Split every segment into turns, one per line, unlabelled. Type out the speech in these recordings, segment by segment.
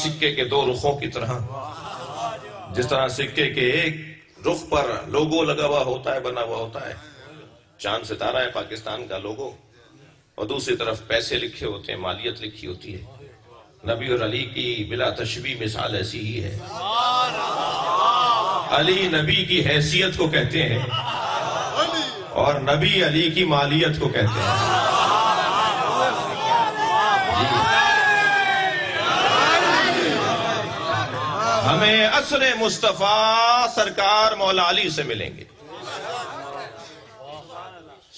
سکے کے دو رخوں کی طرح، جس طرح سکے کے ایک رخ پر لوگو لگا ہوا ہوتا ہے، بنا ہوا ہوتا ہے، چاند ستارہ ہے پاکستان کا لوگو، اور دوسری طرف پیسے لکھے ہوتے ہیں، مالیت لکھی ہوتی ہے۔ نبی اور علی کی بلا تشبیہ مثال ایسی ہی ہے۔ علی نبی کی حیثیت کو کہتے ہیں اور نبی علی کی مالیت کو کہتے ہیں۔ ہمیں عصر مصطفیٰ سرکار مولا علی سے ملیں گے۔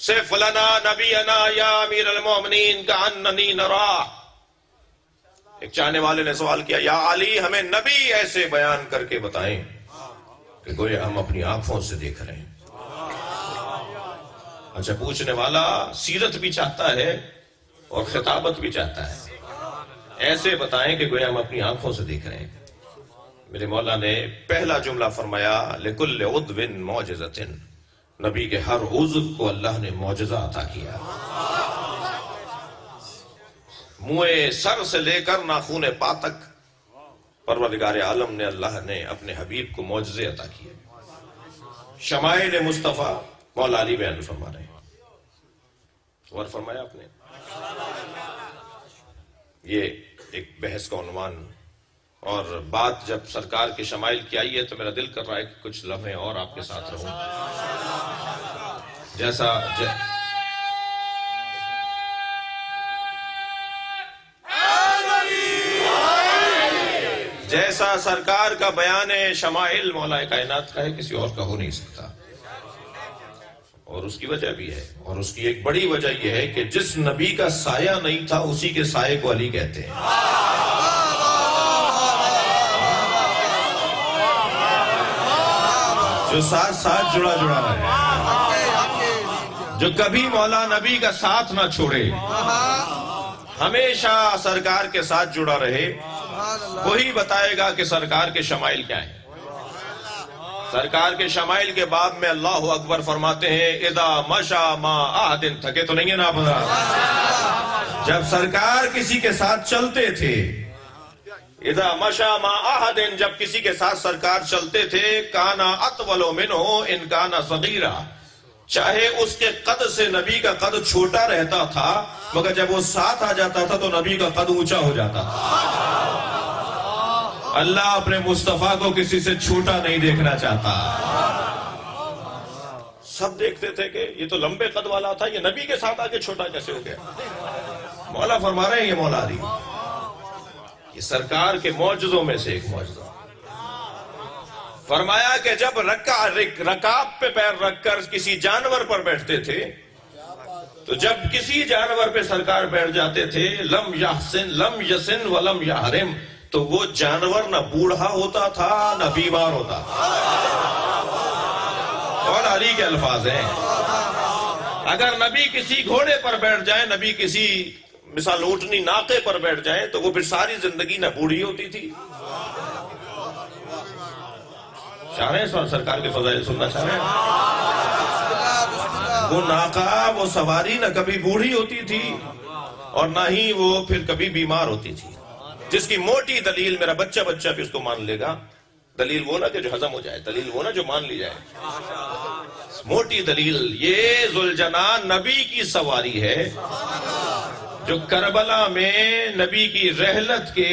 صف لنا نبینا یا امیر المومنین کأننی نراہ۔ ایک چاہنے والے نے سوال کیا، یا علی ہمیں نبی ایسے بیان کر کے بتائیں کہ گویا ہم اپنی آنکھوں سے دیکھ رہے ہیں۔ اچھا، پوچھنے والا سیرت بھی چاہتا ہے اور خطابت بھی چاہتا ہے، ایسے بتائیں کہ گویا ہم اپنی آنکھوں سے دیکھ رہے ہیں۔ میرے مولا نے پہلا جملہ فرمایا، لِكُلِّ عُضْوٍ مُعْجِزَةٍ، نبی کے ہر عضو کو اللہ نے معجزہ عطا کیا۔ منہ سر سے لے کر ناخن پا تک پروردگار عالم نے، اللہ نے اپنے حبیب کو معجزے عطا کیے۔ شمائل مصطفیٰ مولا علی بیان فرما رہے ہیں، اور فرمایا آپ نے، یہ ایک بحث کا عنوان، اور بات جب سرکار کے شمائل کی آئی ہے تو میرا دل کر رہا ہے کہ کچھ لمحے اور آپ کے ساتھ رہوں، جیسا سرکار کا بیان شمائل مولا کائنات کا ہے، کسی اور کا ہو نہیں سکتا۔ اور اس کی وجہ بھی ہے، اور اس کی ایک بڑی وجہ یہ ہے کہ جس نبی کا سایہ نہیں تھا اسی کے سائے کو علی کہتے ہیں۔ جو ساتھ ساتھ جڑا جڑا رہے، جو کبھی مولا نبی کا ساتھ نہ چھوڑے، ہمیشہ سرکار کے ساتھ جڑا رہے، وہی بتائے گا کہ سرکار کے شمائل کیا ہیں۔ سرکار کے شمائل کے باب میں اللہ اکبر فرماتے ہیں، اذا مشا ما احد، تھکے تو نہیں ہے نا آپ؟ جب سرکار کسی کے ساتھ چلتے تھے، اذا مشا ما احد، جب کسی کے ساتھ سرکار چلتے تھے، کانا اطول منہ ان کانا صغیرا، چاہے اس کے قد سے نبی کا قد چھوٹا رہتا تھا، مگر جب وہ ساتھ آ جاتا تھا تو نبی کا قد اونچا ہو جاتا تھا۔ اللہ اپنے مصطفیٰ کو کسی سے چھوٹا نہیں دیکھنا چاہتا۔ سب دیکھتے تھے کہ یہ تو لمبے قد والا تھا، یہ نبی کے ساتھ آگے چھوٹا کیسے ہو گیا؟ مولا فرما رہے ہیں، یہ مولا علی، یہ سرکار کے معجزوں میں سے ایک معجزہ۔ فرمایا کہ جب رکاب پہ پیر رکھ کر کسی جانور پر بیٹھتے تھے، تو جب کسی جانور پہ سرکار بیٹھ جاتے تھے، لم یسن ولم یحرم، تو وہ جانور نہ بوڑھا ہوتا تھا نہ بیمار ہوتا تھا۔ اور علی کے الفاظ ہیں، اگر نبی کسی گھوڑے پر بیٹھ جائیں، نبی کسی مثال اونٹنی ناقے پر بیٹھ جائیں، تو وہ پھر ساری زندگی نہ بوڑھی ہوتی تھی۔ چاہ رہے ہیں سرکار کے فضائل سننا چاہ رہے ہیں؟ وہ ناقہ، وہ سواری نہ کبھی بوڑھی ہوتی تھی اور نہ ہی وہ پھر کبھی بیمار ہوتی تھی، جس کی موٹی دلیل میرا بچہ بھی اس کو مان لے گا۔ دلیل وہ نہ کہ جو ہضم ہو جائے، دلیل وہ نہ جو مان لی جائے، موٹی دلیل یہ ذوالجنان نبی کی سواری ہے، جو کربلا میں نبی کی رحلت کے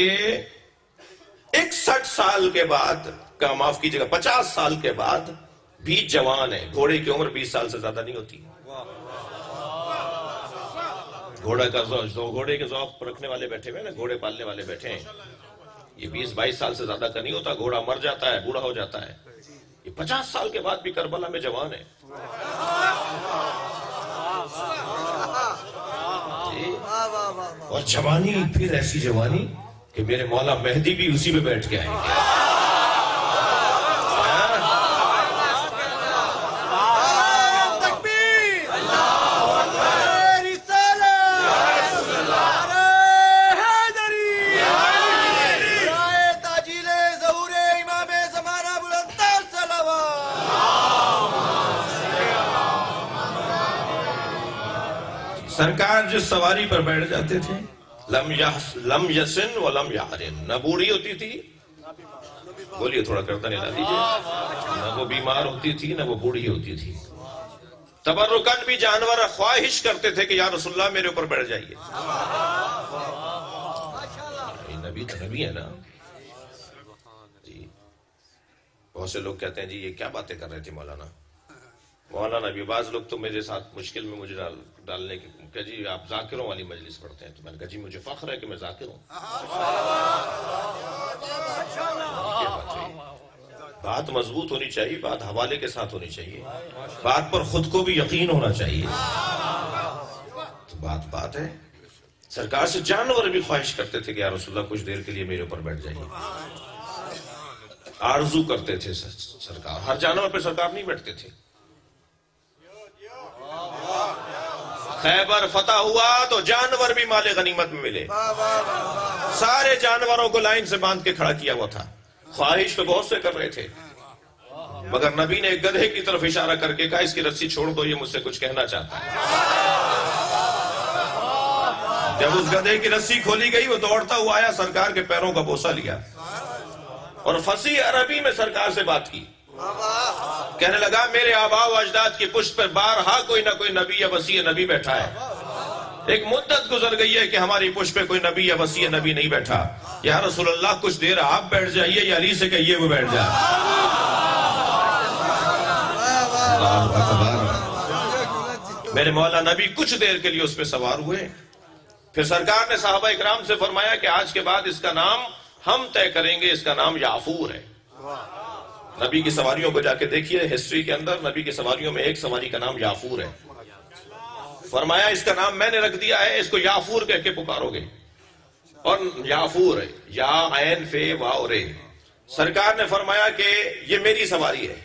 61 سال کے بعد کا، معاف کیجئے گا 50 سال کے بعد بھی جوان ہے۔ گھوڑے کی عمر 20 سال سے زیادہ نہیں ہوتی۔ گھوڑے کے ذوق رکھنے والے بیٹھے ہوئے نا، گھوڑے پالنے والے بیٹھے ہیں، یہ 20-22 سال سے زیادہ کا نہیں ہوتا۔ گھوڑا مر جاتا ہے، بوڑھا ہو جاتا ہے، یہ 50 سال کے بعد بھی کربلا میں جوان ہے۔ اور جوانی پھر ایسی جوانی کہ میرے مولا مہدی بھی اسی پہ بیٹھ کے آئیں گے۔ سرکار جس سواری پر بیٹھ جاتے تھے، لم یسن ولم یحرن، نہ بوڑھی ہوتی تھی، بولیے تھوڑا کرتا ہلا دیجیے، نہ وہ بیمار ہوتی تھی نہ وہ بوڑھی ہوتی تھی۔ تبرکن بھی جانور خواہش کرتے تھے کہ یا رسول اللہ میرے اوپر بیٹھ جائیے۔ نبی تو نبی ہے نا جی۔ بہت سے لوگ کہتے ہیں جی یہ کیا باتیں کر رہے تھے مولانا بھی، بعض لوگ تو میرے ساتھ مشکل میں مجھے ڈالنے کی کہ جی آپ ذاکروں والی مجلس پڑھتے ہیں، تو میں نے کہا جی مجھے فخر ہے کہ میں ذاکر ہوں۔ بات مضبوط ہونی چاہیے، بات حوالے کے ساتھ ہونی چاہیے، بات پر خود کو بھی یقین ہونا چاہیے، تو بات ہے۔ سرکار سے جانور بھی خواہش کرتے تھے کہ یا رسول اللہ کچھ دیر کے لیے میرے اوپر بیٹھ جائیے، آرزو کرتے تھے سرکار۔ ہر جانور پہ سرکار نہیں بیٹھتے تھے۔ خیبر فتح ہوا تو جانور بھی مال غنیمت میں ملے، سارے جانوروں کو لائن سے باندھ کے کھڑا کیا ہوا تھا۔ خواہش تو بہت سے کر رہے تھے، مگر نبی نے ایک گدھے کی طرف اشارہ کر کے کہا اس کی رسی چھوڑ دو، یہ مجھ سے کچھ کہنا چاہتا ہے۔ جب اس گدھے کی رسی کھولی گئی وہ دوڑتا ہوا آیا، سرکار کے پیروں کا بوسہ لیا اور فصیح عربی میں سرکار سے بات کی، کہنے لگا میرے آباء و اجداد کی پشت پر بارہا کوئی نہ کوئی نبی یا وصی نبی بیٹھا ہے، ایک مدت گزر گئی ہے کہ ہماری پشت پہ کوئی نبی یا وصی نبی نہیں بیٹھا، یا رسول اللہ کچھ دیر آپ بیٹھ جائیے یا علی سے کہیے وہ بیٹھ جائے۔ میرے مولا نبی کچھ دیر کے لیے اس پہ سوار ہوئے، پھر سرکار نے صحابہ اکرام سے فرمایا کہ آج کے بعد اس کا نام ہم طے کریں گے، اس کا نام یعفور ہے۔ نبی کی سواریوں کو جا کے دیکھیے، ہسٹری کے اندر نبی کی سواریوں میں ایک سواری کا نام یعفور ہے۔ فرمایا اس کا نام میں نے رکھ دیا ہے، اس کو یعفور کہہ کے پکارو گے، اور یعفور ہے یا عین فے واو رے۔ سرکار نے فرمایا کہ یہ میری سواری ہے،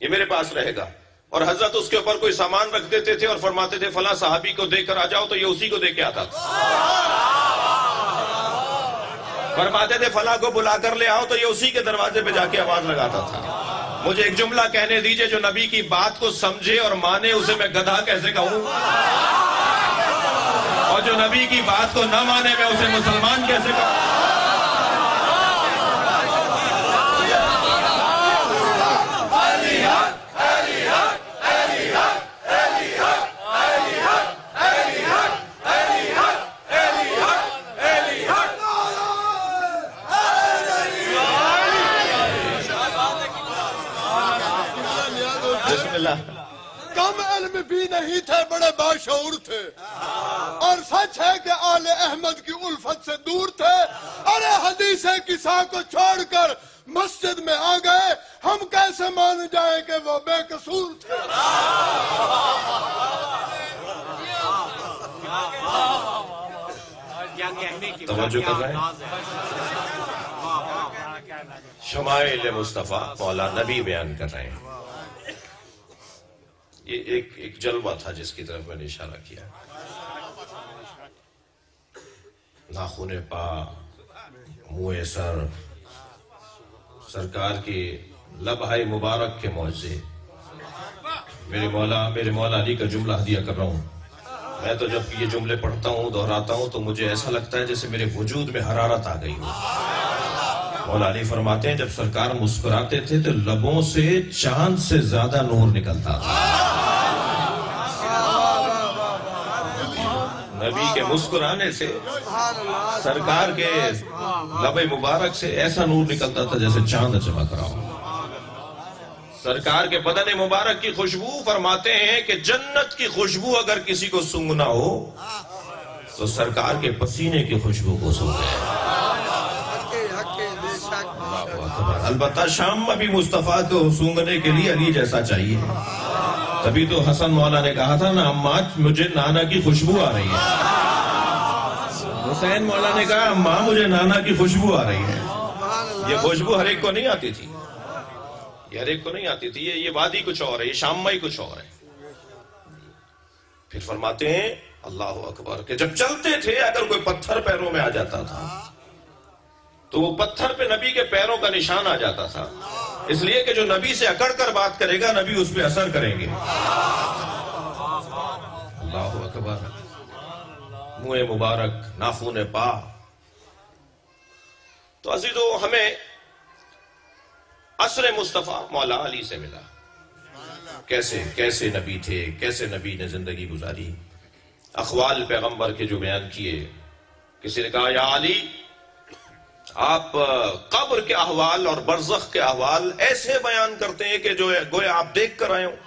یہ میرے پاس رہے گا، اور حضرت اس کے اوپر کوئی سامان رکھ دیتے تھے اور فرماتے تھے فلاں صحابی کو دے کر آ جاؤ، تو یہ اسی کو دے کے آتا تھا۔ فرماتے تھے فلاں کو بلا کر لے آؤ، تو یہ اسی کے دروازے پہ جا کے آواز لگاتا تھا۔ مجھے ایک جملہ کہنے دیجئے، جو نبی کی بات کو سمجھے اور مانے اسے میں گدھا کیسے کہوں، اور جو نبی کی بات کو نہ مانے میں اسے مسلمان کیسے کہوں۔
کم علم بھی نہیں تھے، بڑے باشعور تھے، اور سچ ہے کہ آل احمد کی الفت سے دور تھے۔ ارے حدیث کسا کو چھوڑ کر مسجد میں آ گئے، ہم کیسے مان جائیں کہ وہ بے قصور تھے۔
توجہ کر رہے ہیں؟ شمائل مصطفیٰ مولا نبی بیان کر رہے ہیں۔ یہ ایک جلوہ تھا جس کی طرف میں نے اشارہ کیا۔ ناخن پا، منہ سر، سرکار کی لبہائے مبارک کے معجزے۔ میرے مولا علی کا جملہ ہدیہ کر رہا ہوں۔ میں تو جب یہ جملے پڑھتا ہوں، دہراتا ہوں، تو مجھے ایسا لگتا ہے جیسے میرے وجود میں حرارت آ گئی ہو۔ مولا علی فرماتے ہیں جب سرکار مسکراتے تھے تو لبوں سے چاند سے زیادہ نور نکلتا تھا۔ نبی کے مسکرانے سے، سرکار کے لب مبارک سے ایسا نور نکلتا تھا جیسے چاند چمک رہا ہو۔ سرکار کے بدن مبارک کی خوشبو، فرماتے ہیں کہ جنت کی خوشبو اگر کسی کو سونگنا ہو تو سرکار کے پسینے کی خوشبو کو سونگے۔ البتہ شام میں بھی مصطفیٰ کو سونگنے کے لیے علی جیسا چاہیے۔ تبھی تو حسن مولا نے کہا تھا نا اماں مجھے نانا کی خوشبو آ رہی ہے۔ حسین مولا نے کہا اماں مجھے نانا کی خوشبو آ رہی ہے۔ یہ خوشبو ہر ایک کو نہیں آتی تھی، یہ ہر ایک کو نہیں آتی تھی، یہ وادی کچھ اور ہے، یہ شامی کچھ اور ہے۔ پھر فرماتے ہیں اللہ اکبر کہ جب چلتے تھے اگر کوئی پتھر پیروں میں آ جاتا تھا تو وہ پتھر پہ نبی کے پیروں کا نشان آ جاتا تھا، اس لیے کہ جو نبی سے اکڑ کر بات کرے گا نبی اس پہ اثر کریں گے۔ اللہ اکبر۔ منہ مبارک، ناخن پا. تو عزیزو، ہمیں عصر مصطفیٰ مولا علی سے ملا. کیسے نبی تھے، کیسے نبی نے زندگی گزاری. اقوال پیغمبر کے جو بیان کیے، کسی نے کہا یا علی، آپ قبر کے احوال اور برزخ کے احوال ایسے بیان کرتے ہیں کہ جو گویا آپ دیکھ کر آئے ہوں.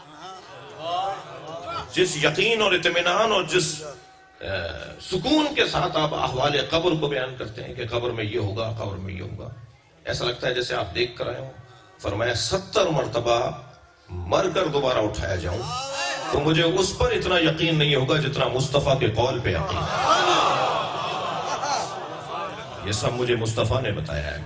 جس یقین اور اطمینان اور جس سکون کے ساتھ آپ احوال قبر کو بیان کرتے ہیں کہ قبر میں یہ ہوگا، قبر میں یہ ہوگا، ایسا لگتا ہے جیسے آپ دیکھ کر آئے ہوں. فرمایا 70 مرتبہ مر کر دوبارہ اٹھایا جاؤں تو مجھے اس پر اتنا یقین نہیں ہوگا جتنا مصطفیٰ کے قول پہ یقین. یہ سب مجھے مصطفیٰ نے بتایا ہے.